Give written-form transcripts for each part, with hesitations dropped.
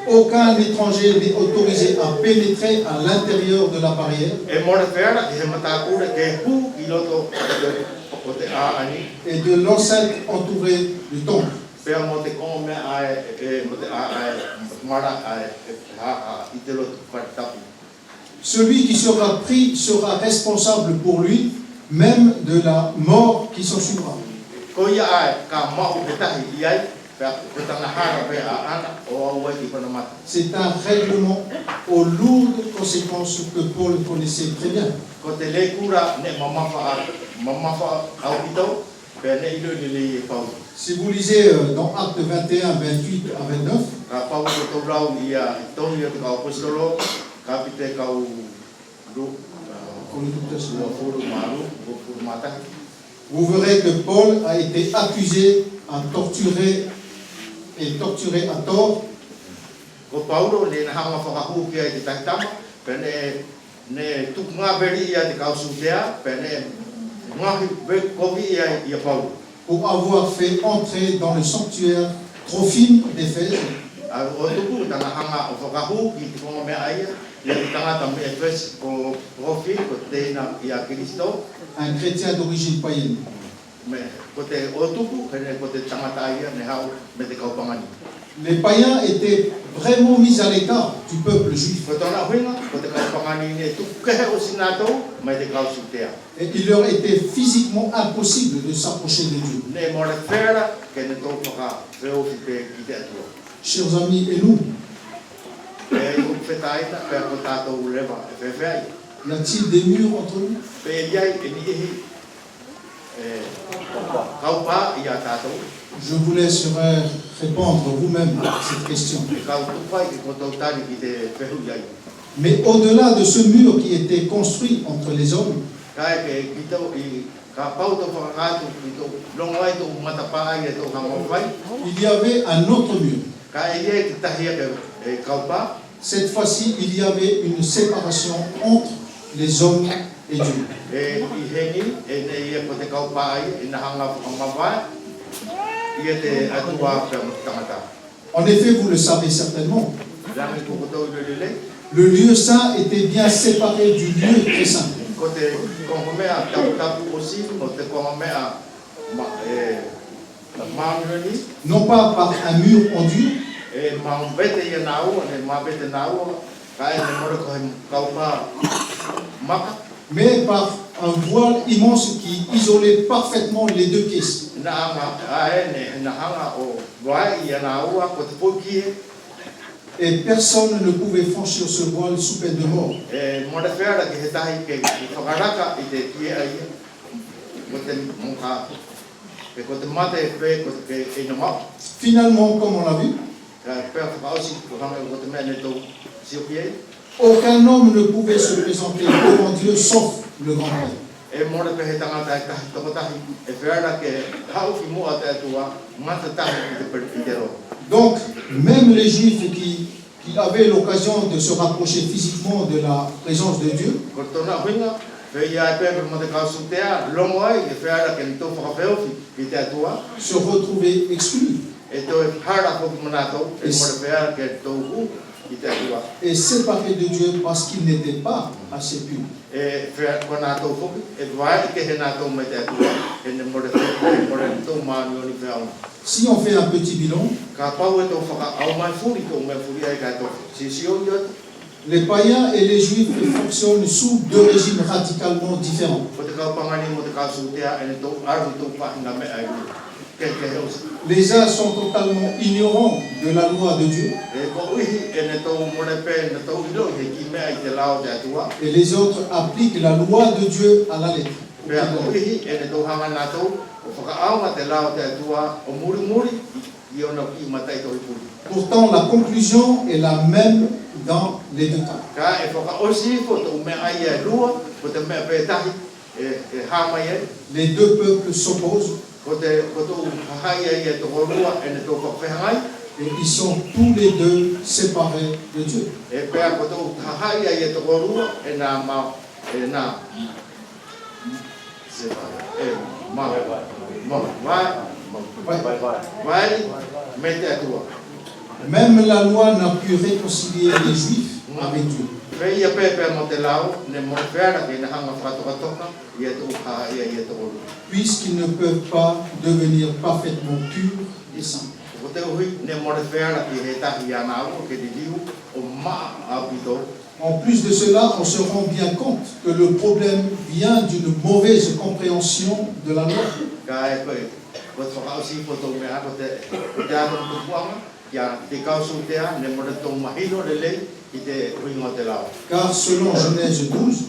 Aucun étranger n'est autorisé à pénétrer à l'intérieur de la barrière. Et de l'enceinte entourée du temple. Celui qui sera pris sera responsable pour lui, même de la mort qui s'en suivra. C'est un règlement aux lourdes conséquences que Paul connaissait très bien. Si vous lisez dans Actes 21, 28 à 29, vous verrez que Paul a été accusé à torturer à tort. Pour avoir fait entrer dans le sanctuaire Trophime d'Éphèse, un chrétien d'origine païenne. Les païens étaient vraiment mis à l'écart du peuple juif. Et il leur était physiquement impossible de s'approcher de Dieu. Chers amis, et nous? Y a-t-il des murs entre nous? Je vous laisserai répondre vous-même à cette question. Mais au-delà de ce mur qui était construit entre les hommes, il y avait un autre mur. Cette fois-ci, il y avait une séparation entre les hommes et Dieu. En effet, vous le savez certainement, le lieu saint était bien séparé du lieu très saint. Non pas par un mur endur, mais par un voile immense qui isolait parfaitement les deux pièces. Et personne ne pouvait franchir ce voile sous peine de mort. Finalement, comme on l'a vu, aucun homme ne pouvait se présenter devant Dieu sauf le grand prêtre. Donc, même les Juifs qui avaient l'occasion de se rapprocher physiquement de la présence de Dieu, se retrouvaient exclus. Et séparés de Dieu parce qu'ils n'étaient pas assez purs. Si on fait un petit bilan, les païens et les juifs fonctionnent sous deux régimes radicalement différents. Les uns sont totalement ignorants de la loi de Dieu, et les autres appliquent la loi de Dieu à la lettre. Pourtant, la conclusion est la même dans les deux cas. Les deux peuples s'opposent et ils sont tous les deux séparés de Dieu. Même la loi n'a pu réconcilier les Juifs avec Dieu. Puisqu'ils ne peuvent pas devenir parfaitement purs et saints. En plus de cela, on se rend bien compte que le problème vient d'une mauvaise compréhension de la loi. Car selon Genèse 12,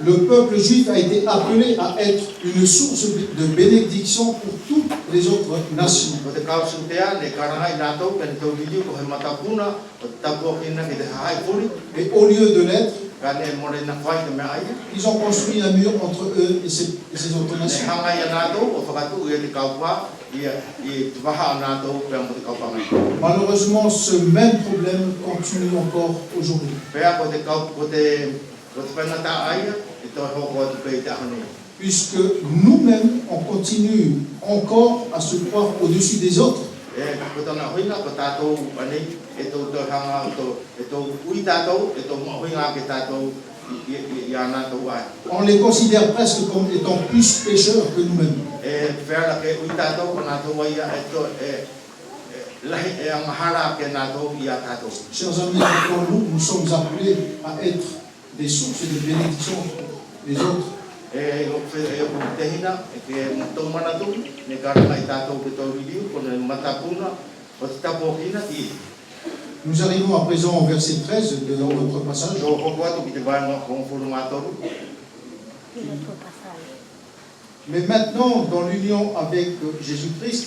le peuple juif a été appelé à être une source de bénédiction pour toutes les autres nations. Et au lieu de l'être, ils ont construit un mur entre eux et ces autres nations. Malheureusement, ce même problème continue encore aujourd'hui. Puisque nous-mêmes, on continue encore à se croire au-dessus des autres. On les considère presque comme étant plus pécheurs que nous-mêmes. Chers amis, nous sommes appelés à être des sources de bénédiction pour les autres. Nous arrivons à présent au verset 13 de notre passage. Mais maintenant, dans l'union avec Jésus-Christ,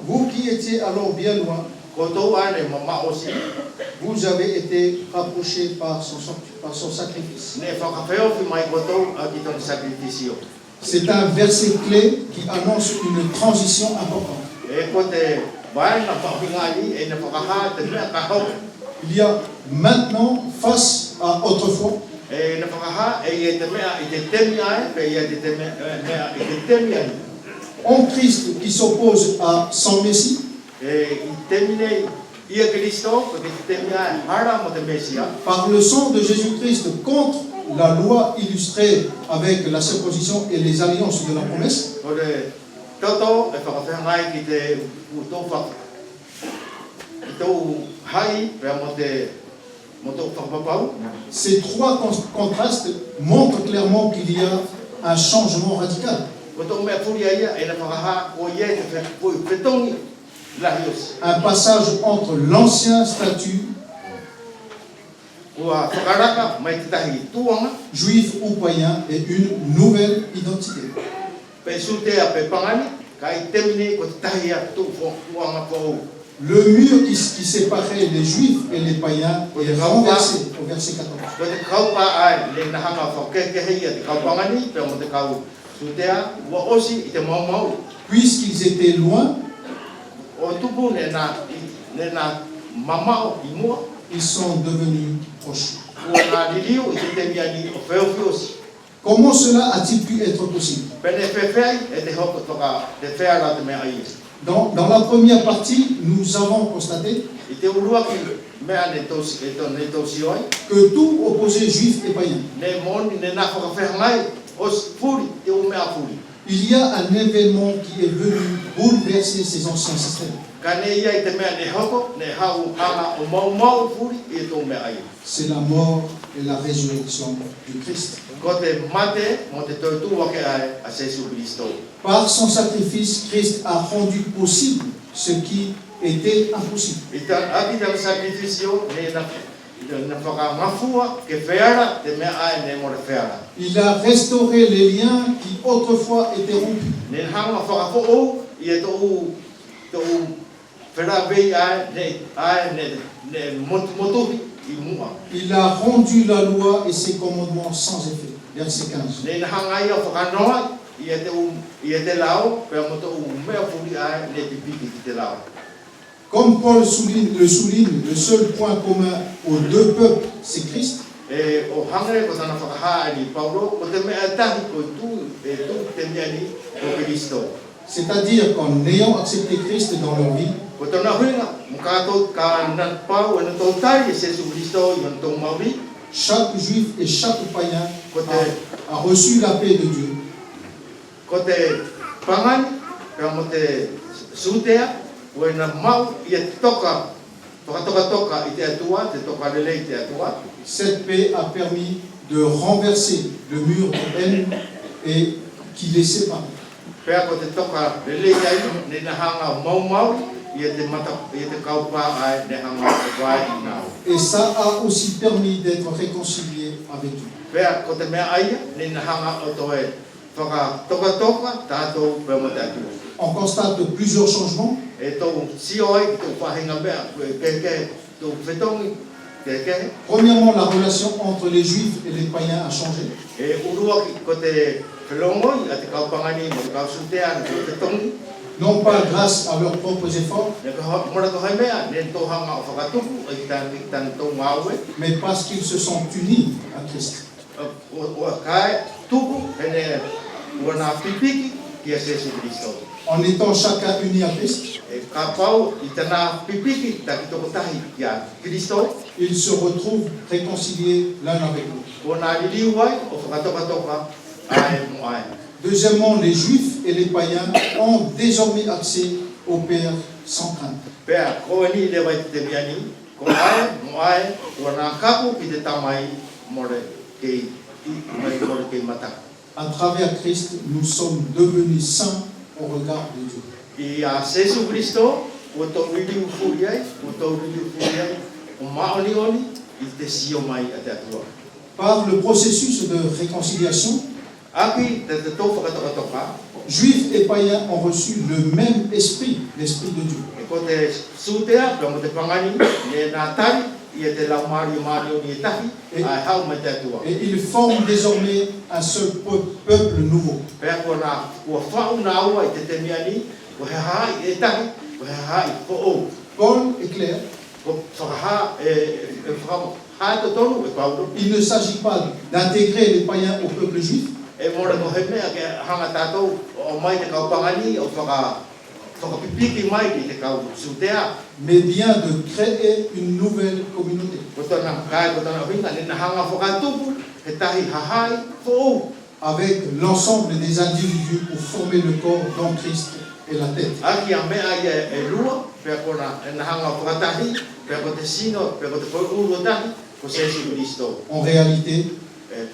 vous qui étiez alors bien loin, vous avez été rapprochés par son sacrifice. C'est un verset clé qui annonce une transition importante. Il y a maintenant face à autrefois. En Christ qui s'oppose à son Messie. Par le sang de Jésus-Christ contre la loi illustrée avec la circoncision et les alliances de la promesse. Ces trois contrastes montrent clairement qu'il y a un changement radical. Un passage entre l'ancien statut juif ou païen et une nouvelle identité. Le mur qui séparait les juifs et les païens est renversé au verset 14. Puisqu'ils étaient loin, ils sont devenus proches. Comment cela a-t-il pu être possible? Dans la première partie, nous avons constaté que tout opposait juifs et païens. Il y a un événement qui est venu bouleverser ces anciens systèmes. C'est la mort et la résurrection du Christ. Par son sacrifice, Christ a rendu possible ce qui était impossible. Il a restauré les liens qui autrefois étaient rompus. Il a rendu la loi et ses commandements sans effet. Verset 15. Comme Paul le souligne, le seul point commun aux deux peuples, c'est Christ. E o hangre ko tana whakaha ni Paulo, ko te mea tahi ko tu te mea ni o Kristo. C'est-à-dire qu'en ayant accepté Christ dans leur vie, Ko tana huinga, mukato ka nan pau e tau tai e Jesu Kristo i tau mauri, chaque juif et chaque païen a reçu la paix de Dieu. ko te pangani, ka mo te sutea, o e na mau i e toka i te atua, te toka lele i te atua. Cette paix a permis de renverser le mur de haine et qui les sépare. Pea ko te toka lele i ai, ne na hanga mau i e te mata, i e te kaupa ai, ne hanga wai i nao. Et ça a aussi permis d'être réconcilié avec Dieu. Pea ko te mea aia, ne na hanga o to e whaka toka, tātou pea mo te atua. On constate plusieurs changements. E tau sio ai, ki tau whahinga mea, ke tau whetongi, ke. Premièrement, la relation entre les juifs et les païens a changé. E urua ki ko te whelongoi, a te kaupangani, mo te kausutea, te whetongi. Non pas grâce à leurs propres efforts, Ne ka mora ko hai mea, ne tau hanga o whakatuku, e ki tan tau ngāue. mais parce qu'ils se sont unis à Christ. O kai tuku, hene ua nā pipiki, ki a Jesu Kristo. En étant chacun unis à Christ, E ka pau, i tana pipiki, ta ki toko tahi ki a Kristo, ils se retrouvent réconciliés l'un avec l'autre. o nā liliu ai, o whakatoka, ai mo ai. Deuxièmement, les juifs et les païens ont désormais accès au Père sans crainte. Pea, ko ni le vai te miani, ko ai, mo ai, o nā kapu ki te tamai, more kei, mai more kei mata. À travers Christ, nous sommes devenus saints au regard de Dieu. I a Jesu Kristo, o tau riliu furiai, o maoni oni, i te sio mai a te atua. Par le processus de réconciliation, Aki, te tau whakatoka, juifs et païens ont reçu le même esprit, l'esprit de Dieu. e ko te sutea, pia mo te pangani, ne nā tari, i e te lau mario ni e tahi, ai hau mai te atua. Et ils forment désormais un seul peuple nouveau. Pea ko nā, kua whau nā ua i te te miani, ko he hai e tahi, ko he hai ko o. Paul est clair, Ko whakaha, whakaha to tonu e Paulo. il ne s'agit pas d'intégrer les païens au peuple juif, E mora ko he mea ke hanga tātou o mai te kaupangani o whakapipiki mai ki te kau sutea. mais bien de créer une nouvelle communauté Ko tana kai, ko tana winga, nina hanga whakatupu, he tahi hahai ko o. avec l'ensemble des individus pour former le corps dont Christ est la tête. Aki a mea ia e lua, pea ko na hanga whakatahi, pea ko te sino, pea ko te koiuru tahi, ko Jesu Kristo. En réalité,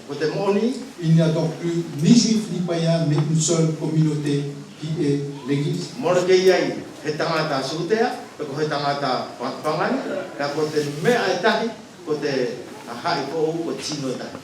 Ko te moni, il n'y a donc plus ni juifs ni païens, mais une seule communauté qui est l'Église. mora ke iai, he tangata sutea, pe ko he tangata pangani, ka ko te mea e tahi, ko te ahai ko o, ko tino e tahi.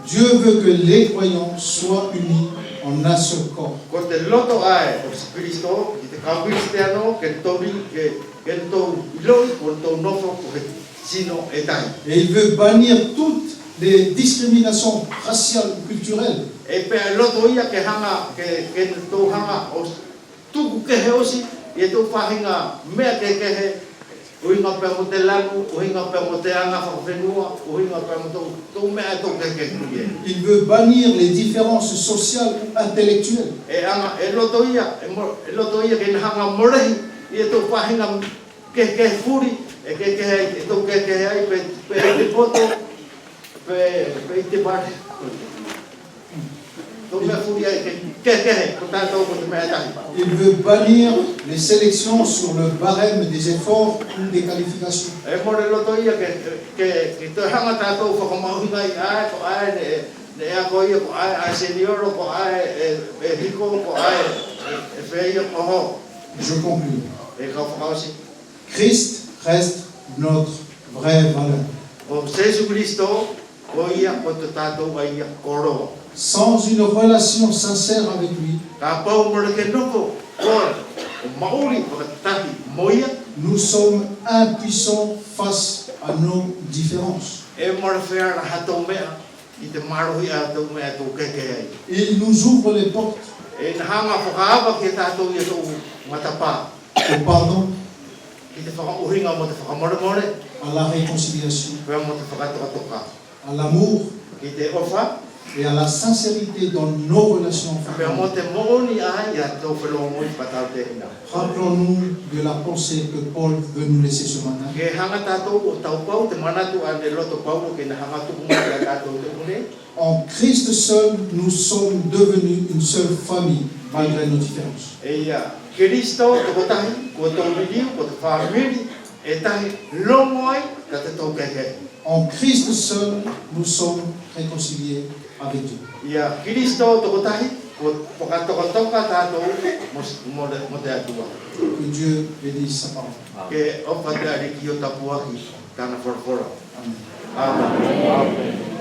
Dieu veut que les croyants soient unis en un seul corps. Ko te loto ai o Kristo, ki te kau Kristiano, ke tori, ke tau iloi, ko tau nofo, ko he tino e tahi. Et il veut bannir toutes les discriminations raciales ou culturelles. E pe loto ia ke hanga, ke tau hanga, o tuku ke he osi, e tau whahinga mea ke he, uhinga pe mo te lagu, uhinga pe mo te anga whakawhenua, uhinga pe mo tau mea tau ke kuie. Il veut bannir les différences sociales ou intellectuelles. E anga, e loto ia ke na hanga morehi, e tau whahinga ke furi, e tau ke ai, pe te poto, pe te pare. Tau mea furi ai, ke ko tātou ko te mea tahi. Il veut bannir les sélections sur le barème des efforts ou des qualifications. E more loto ia ke te hanga tātou whakamauhinga i ai, ko ai ne ea ko ia, ko ai senioro, ko ai e hiko, ko ai e wheia ko ho. Je conclue. E kau whakausi. Christ reste notre vraie valeur. Ko Jesu Kristo, ko ia, ko te tātou ai ia koroa. Sans une relation sincère avec lui, Ka pau mora ke noko, koe, o mauri, whakatahi, moia, nous sommes impuissants face à nos différences. e mora whea na hatou mea, i te marohi a tau mea tau keke ai. Il nous ouvre les portes E na hanga whakaaba ke tātou ia tau matapā, au pardon, ki te whakauhinga mo te whakamoremore, à la réconciliation, pēr mo te whakatoka, à l'amour ki te ofa, et à la sincérité dans nos relations pēr mo familiales. te mooni ai a tō whelongo i patau te ina. Rappelons-nous de la pensée que Paul veut nous laisser ce matin. Ke hanga tātou o tau pau, te manatu ane loto pau, ke na hanga tuku mai a tātou te une. En Christ seul, nous sommes devenus une seule famille, malgré nos différences. E ia, Kiristo toko tahi, ko tau ririu, ko te whamiri, e tahi longo ai, ka te tau keke. En Christ seul, nous sommes réconciliés avec Dieu. Ia, Kiristo toko tahi, ko pokatoka tātou mo te atua. Que Dieu bénisse sa parole. Ke opa te ariki o tapuaki, tāna wharawhara. Amen. Amen.